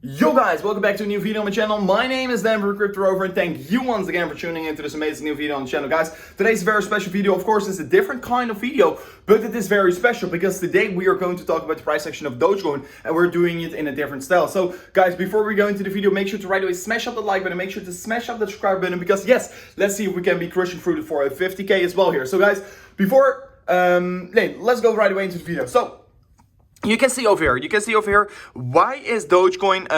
Yo guys, welcome back to a new video on my channel. My name is Dan from Crypto Rover and thank you once again for tuning into this amazing new video on the channel. Guys, today's a very special video. Of course, it's a different kind of video, but it is very special because today we are going to talk about the price action of Dogecoin and we're doing it in a different style. So guys, before we go into the video, make sure to right away smash up the like button, make sure to smash up the subscribe button because yes, let's see if we can be crushing through for a 50k as well here. So guys, before, let's go right away into the video. So, you can see over here, why is Dogecoin,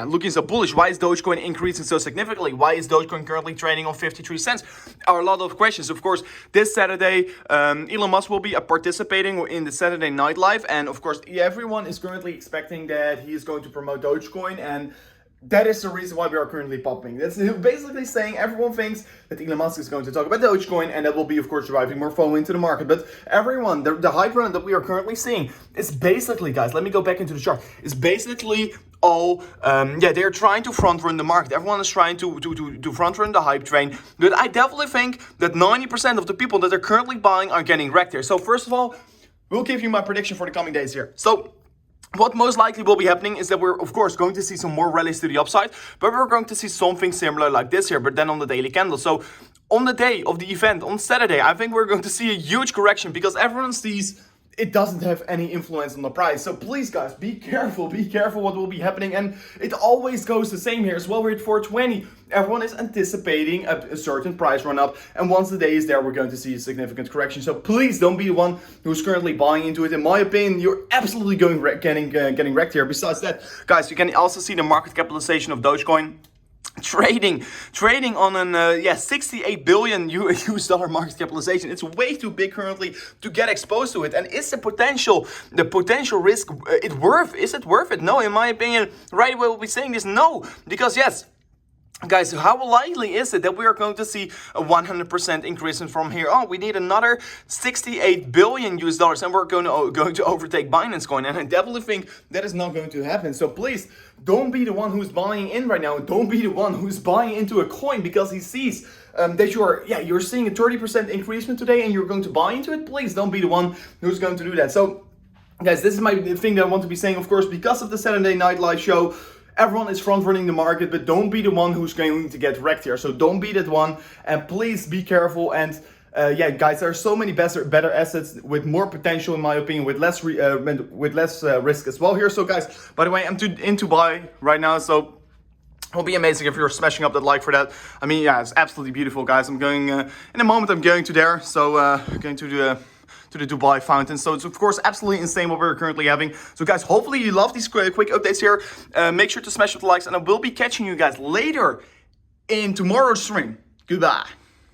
looking so bullish? Why is Dogecoin increasing so significantly? Why is Dogecoin currently trading on 53 cents? Are a lot of questions. Of course, this Saturday, Elon Musk will be participating in the Saturday Night Live. And of course, everyone is currently expecting that he is going to promote Dogecoin, and that is the reason why we are currently popping. That's basically saying everyone thinks that Elon Musk is going to talk about Dogecoin, and that will be, of course, driving more FOMO into the market. But everyone, the hype run that we are currently seeing is basically, guys, let me go back into the chart. It's basically all, they're trying to front run the market. Everyone is trying to front run the hype train. But I definitely think that 90% of the people that are currently buying are getting wrecked here. So first of all, we'll give you my prediction for the coming days here. So what most likely will be happening is that we're, of course, going to see some more rallies to the upside, but we're going to see something similar like this here, but then on the daily candle. So on the day of the event, on Saturday, I think we're going to see a huge correction because everyone sees it doesn't have any influence on the price. So please, guys, be careful what will be happening. And it always goes the same here as well. We're at 420. Everyone is anticipating a certain price run up. And once the day is there, we're going to see a significant correction. So please don't be the one who's currently buying into it. In my opinion, you're absolutely getting wrecked here. Besides that, guys, you can also see the market capitalization of Dogecoin trading on an 68 billion US dollar market capitalization. It's way too big currently to get exposed to it. And is the potential risk is it worth it? No, in my opinion, right away we'll be saying this no, because yes, guys, how likely is it that we are going to see a 100% increase from here on? We need another 68 billion US dollars and we're going to overtake Binance Coin. And I definitely think that is not going to happen. So please, don't be the one who's buying in right now. Don't be the one who's buying into a coin because he sees that you're seeing a 30% increasement today and you're going to buy into it. Please don't be the one who's going to do that. So guys, this is my thing that I want to be saying, of course, because of the Saturday Night Live show. Everyone is front running the market, but don't be the one who's going to get wrecked here. So don't be that one, and please be careful. And guys, there are so many better assets with more potential, in my opinion, with less risk as well here. So guys, by the way, I'm into buy right now, so it'll be amazing if you're smashing up that like for that. I mean, yeah, it's absolutely beautiful, guys. I'm going in a moment. I'm going to there, so going to the Dubai fountain. So it's of course absolutely insane what we're currently having. So guys, hopefully you love these quick updates here. Make sure to smash up the likes and I will be catching you guys later in tomorrow's stream. Goodbye.